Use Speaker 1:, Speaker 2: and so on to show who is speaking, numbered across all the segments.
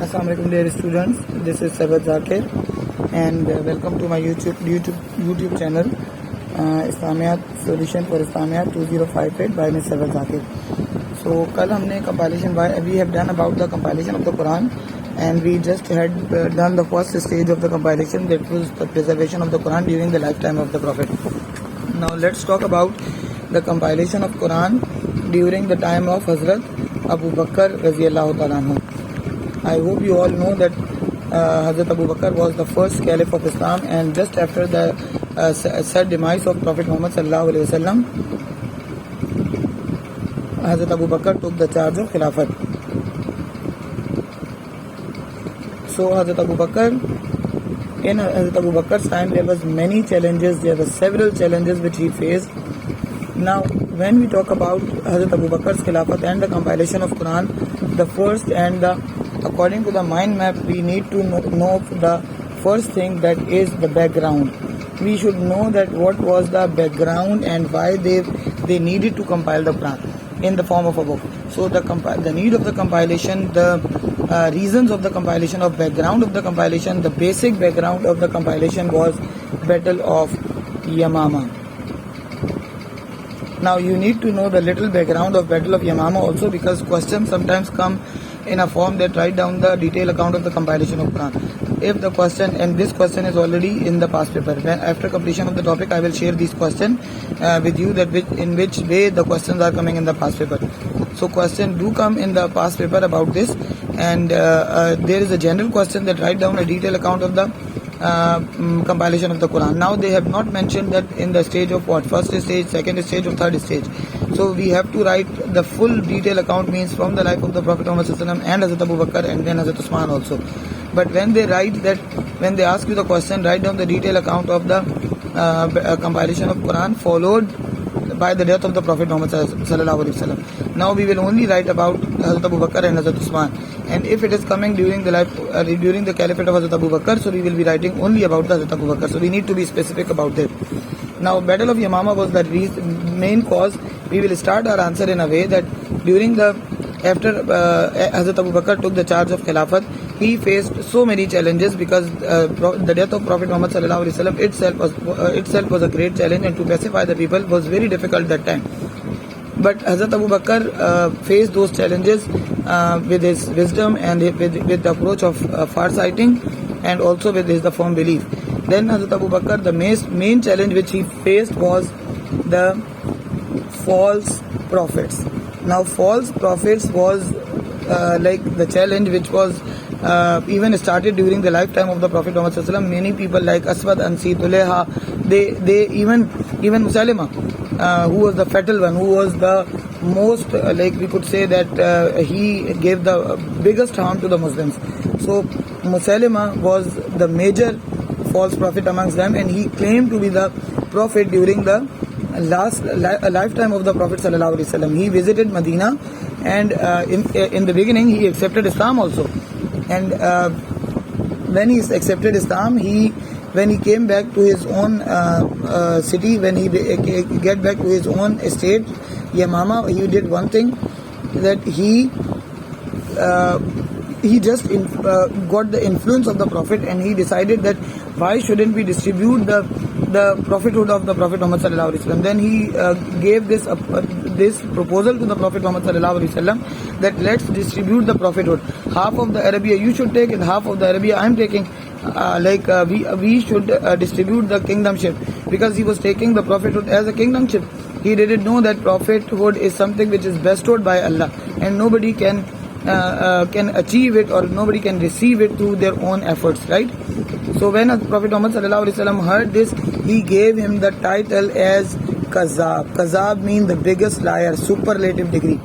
Speaker 1: Assalamu alaikum dear students, this is Sabad Zakir and welcome to my YouTube channel Islamiyat Solution for Islamiyat 2058 by Ms. Sabad Zakir. So कल हमने compilation we have done about the compilation of the Quran and we just had done the first stage of the compilation, that was the preservation of the Quran during the lifetime of the Prophet. Now let's talk about the compilation of Quran during the time of Hazrat Abu Bakr radiyallahu ta'ala anhu. I hope you all know that Hazrat Abu Bakr was the first caliph of Islam, and just after the sad demise of Prophet Muhammad sallallahu alaihi wasallam, Hazrat Abu Bakr took the charge of Khilafat. So Hazrat Abu Bakr, in Hazrat Abu Bakr's time there was many challenges, there were several challenges which he faced. Now when we talk about Hazrat Abu Bakr's Khilafat and the compilation of Quran, the first and according to the mind map, we need to know the first thing, that is the background. We should know that what was the background and why they needed to compile the Quran in the form of a book. So the need of the compilation, the reasons of the compilation, of background of the compilation, the basic background of the compilation was Battle of Yamama. Now you need to know the little background of Battle of Yamama also, because questions sometimes come in a form that write down the detailed account of the compilation of Quran. If the question, and this question is already in the past paper, when after completion of the topic I will share these questions with you, that in which way the questions are coming in the past paper. So questions do come in the past paper about this, and there is a general question that write down a detailed account of the compilation of the Quran. Now they have not mentioned that in the stage of what, first stage, second stage or third stage. So we have to write the full detailed account, means from the life of the Prophet Muhammad and Hazrat Abu Bakr and then Hazrat Usman also. But when they write that, when they ask you the question, write down the detailed account of the compilation of Quran followed by the death of the Prophet Muhammad sallallahu alaihi wasallam. Now we will only write about Hazrat Abu Bakr and Hazrat Usman. And if it is coming during the life, during the caliphate of Hazrat Abu Bakr, so we will be writing only about Hazrat Abu Bakr. So we need to be specific about that. Now Battle of Yamama was the main cause. We will start our answer in a way that after Hazrat Abu Bakr took the charge of Khilafat, he faced so many challenges, because the death of Prophet Muhammad sallallahu alaihi wasallam itself was a great challenge, and to pacify the people was very difficult that time. But Hazrat Abu Bakr faced those challenges with his wisdom and with the approach of far-sighting, and also with his firm belief. Then Hazrat Abu Bakr, the main challenge which he faced was the false prophets. Now false prophets was like the challenge which was even started during the lifetime of the Prophet Muhammad sallallahu alaihi wasallam. Many people like Aswad, Ansi, Tuleha, they even Musaylima, who was the fatal one, who was the most, like we could say that he gave the biggest harm to the Muslims. So Musaylima was the major false prophet amongst them, and he claimed to be the prophet during the last lifetime of the Prophet sallallahu alaihi wasallam. He visited Medina, and in the beginning he accepted Islam also. And when he accepted Islam, when he came back to his own city, when he get back to his own estate, Yamama, he did one thing, that he just got the influence of the Prophet, and he decided that why shouldn't we distribute the prophethood of the Prophet Muhammad sallallahu alaihi wasallam. Then he gave this proposal to the Prophet Muhammad sallallahu alaihi wasallam, that let's distribute the prophethood. Half of the Arabia you should take, and half of the Arabia I'm taking. We should distribute the kingdomship, because he was taking the prophethood as a kingdomship. He didn't know that prophethood is something which is bestowed by Allah, and nobody can achieve it, or nobody can receive it through their own efforts, right? So when Prophet Muhammad sallallahu alaihi wasallam heard this, he gave him the title as Kazab. Kazab means the biggest liar, superlative degree.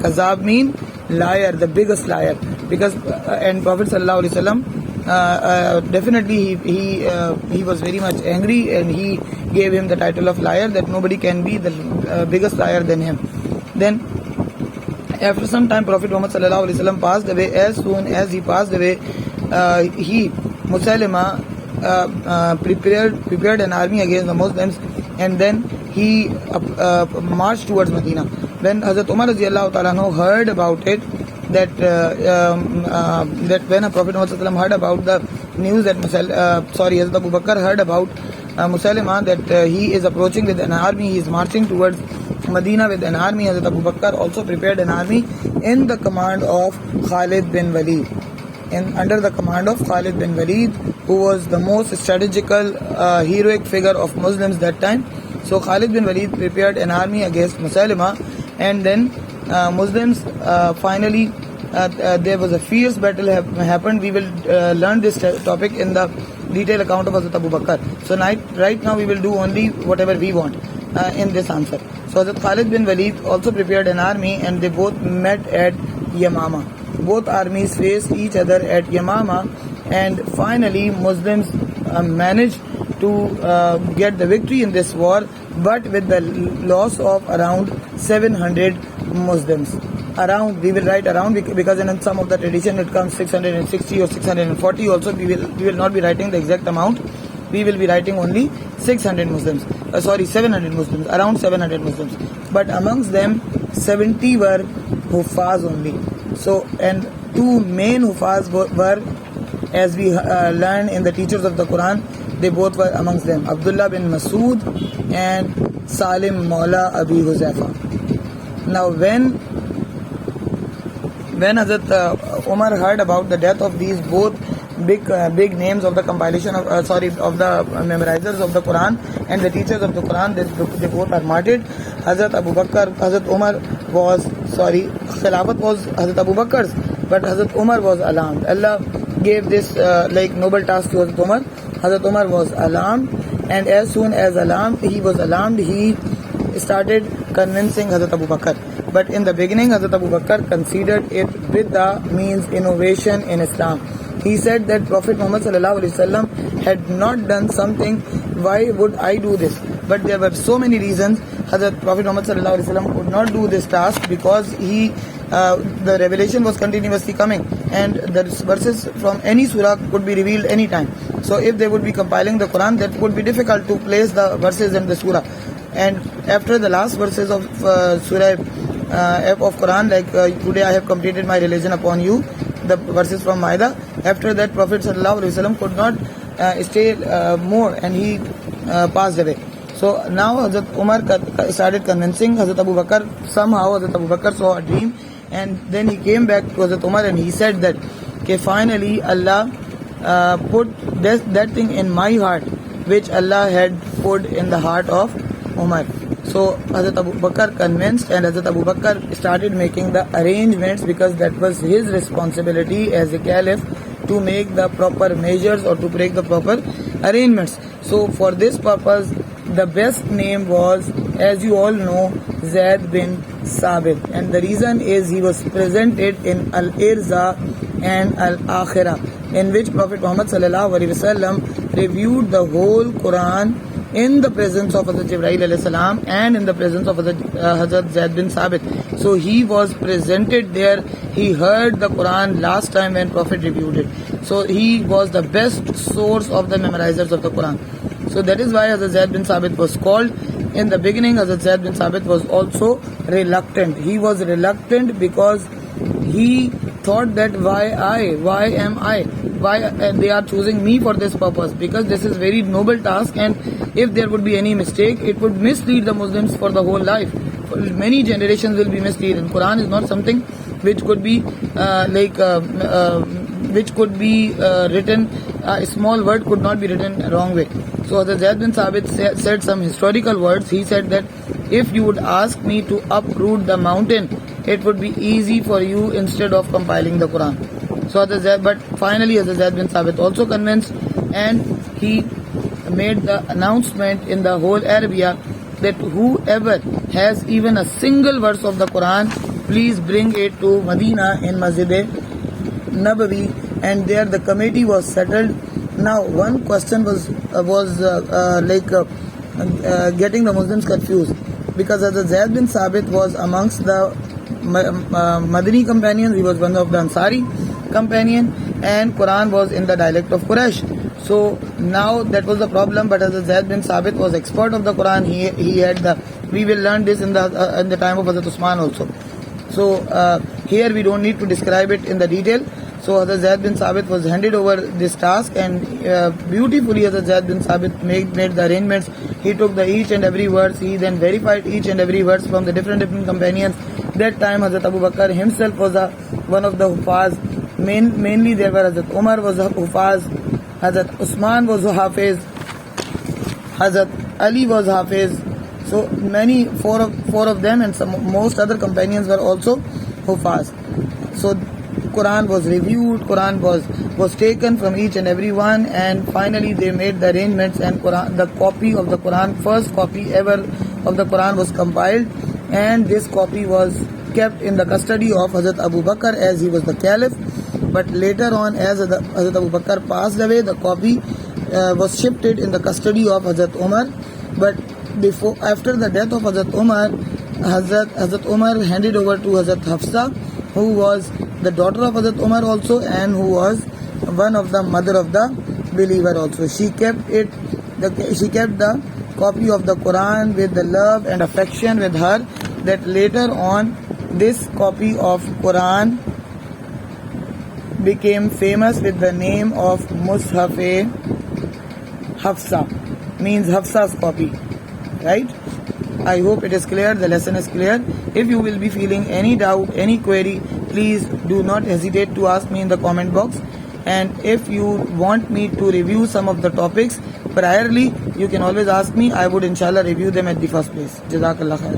Speaker 1: Kazab means liar, the biggest liar, because and Prophet sallallahu alaihi wasallam definitely he was very much angry, and he gave him the title of liar, that nobody can be the biggest liar than him. Then after some time, Prophet Muhammad sallallahu alaihi wasallam passed away. As soon as he passed away, Musaylima prepared an army against the Muslims, and then he marched towards Medina. When Hazrat Umar radiyallahu ta'ala anhu heard about it, that that when a Prophet Muhammad ﷺ heard about the news that Hazrat Abu Bakr heard about Musaylima, that he is approaching with an army, he is marching towards Medina with an army. Hazrat Abu Bakr also prepared an army in the command of Khalid bin Walid. Under the command of Khalid bin Walid, who was the most strategical, heroic figure of Muslims that time. So Khalid bin Walid prepared an army against Musaylima, and then Muslims finally there was a fierce battle happened. We will learn this topic in the detailed account of Hazrat Abu Bakr. So right now we will do only whatever we want in this answer. So Hazrat Khalid bin Walid also prepared an army, and they both met at Yamama. Both armies faced each other at Yamama, and finally Muslims managed to get the victory in this war, but with the loss of around 700 Muslims. Around, we will write around, because in some of the tradition it comes 660 or 640 also. We will not be writing the exact amount. We will be writing only 600 Muslims. 700 Muslims, around 700 Muslims. But amongst them, 70 were Hufaz only. So, and two main Hufaz were, as we learn in the teachers of the Quran, they both were amongst them, Abdullah bin Masood and Salim Maula Abi Huzaifa. Now, when Hazrat Umar heard about the death of these both big names of the compilation of the memorizers of the Quran and the teachers of the Quran, they both are martyred. Hazrat Umar was, Khilafat was Hazrat Abu Bakr's, but Hazrat Umar was alarmed. Allah gave this noble task to Hazrat Umar. Hazrat Umar was alarmed, and as soon as he was alarmed, he started convincing Hazrat Abu Bakr. But in the beginning, Hazrat Abu Bakr considered it bid'ah, means innovation in Islam. He said that Prophet Muhammad ﷺ had not done something, why would I do this? But there were so many reasons. Hazrat Prophet Muhammad ﷺ could not do this task because the revelation was continuously coming, and the verses from any surah could be revealed anytime. So if they would be compiling the Quran, that would be difficult to place the verses in the surah. And after the last verses of surah of Quran, today I have completed my religion upon you, the verses from Maida. After that, Prophet ﷺ could not stay more, and he passed away. So now Hazrat Umar started convincing Hazrat Abu Bakr. Somehow Hazrat Abu Bakr saw a dream, and then he came back to Hazrat Umar and he said that finally Allah put that thing in my heart which Allah had put in the heart of Umar. So Hazrat Abu Bakr convinced, and Hazrat Abu Bakr started making the arrangements, because that was his responsibility as a caliph to make the proper measures or to break the proper arrangements. So for this purpose, the best name was, as you all know, Zaid bin Sabit, and the reason is he was presented in Al-Irza and Al-Akhirah, in which Prophet Muhammad ﷺ reviewed the whole Quran in the presence of Hazrat Jibreel alayhi salam and in the presence of Hazrat Zaid bin Sabit. So he was presented there. He heard the Quran last time when Prophet reviewed it. So he was the best source of the memorizers of the Quran. So that is why Hazrat Zaid bin Sabit was called. In the beginning, Hazrat Zaid bin Sabit was also reluctant. He was reluctant because he thought that why am I? Why they are choosing me for this purpose? Because this is very noble task, and if there would be any mistake, it would mislead the Muslims for the whole life. Many generations will be misled. And Quran is not something which could be written. A small word could not be written wrong way. So Hazrat Zaid bin Sabit said some historical words. He said that if you would ask me to uproot the mountain, it would be easy for you instead of compiling the Quran. So but finally Hazrat Zaid bin Sabit also convinced, and he made the announcement in the whole Arabia that whoever has even a single verse of the Quran, please bring it to Medina in Masjid Nabawi, and there the committee was settled. Now one question was getting the Muslims confused, because Hazrat Zaid bin Sabit was amongst the Madani companions. He was one of the Ansari companion, and Quran was in the dialect of Quraysh. So now that was the problem. But Hazrat Zaid bin Sabit was expert of the Quran. He had we will learn this in the time of Hazrat Usman also. So Here we don't need to describe it in the detail. So Hazrat Zaid bin Sabit was handed over this task, and beautifully Hazrat Zaid bin Sabit made the arrangements. He took the each and every verse. He then verified each and every verse from the different companions. That time Hazrat Abu Bakr himself was one of the Hufaz. Mainly there were Hazrat Umar was Hufaz, Hazrat Usman was Hafiz, Hazrat Ali was Hafiz. So many, four of them, and most other companions were also Hufaz. So Quran was reviewed, Quran was taken from each and every one, and finally they made the arrangements, and the copy of the Quran, first copy ever of the Quran was compiled, and this copy was kept in the custody of Hazrat Abu Bakr as he was the Caliph. But later on, as Hazrat Abu Bakr passed away, the copy was shifted in the custody of Hazrat Umar. But after the death of Hazrat Umar, Hazrat Umar handed over to Hazrat Hafsa, who was the daughter of Hazrat Umar also, and who was one of the mother of the believer also. She kept the copy of the Quran with the love and affection with her, that later on this copy of Quran became famous with the name of Mushaf-e Hafsa, means Hafsa's copy. Right? I hope it is clear, the lesson is clear. If you will be feeling any doubt, any query, please do not hesitate to ask me in the comment box. And if you want me to review some of the topics priorly, you can always ask me. I would inshallah review them at the first place. Jazakallah khair.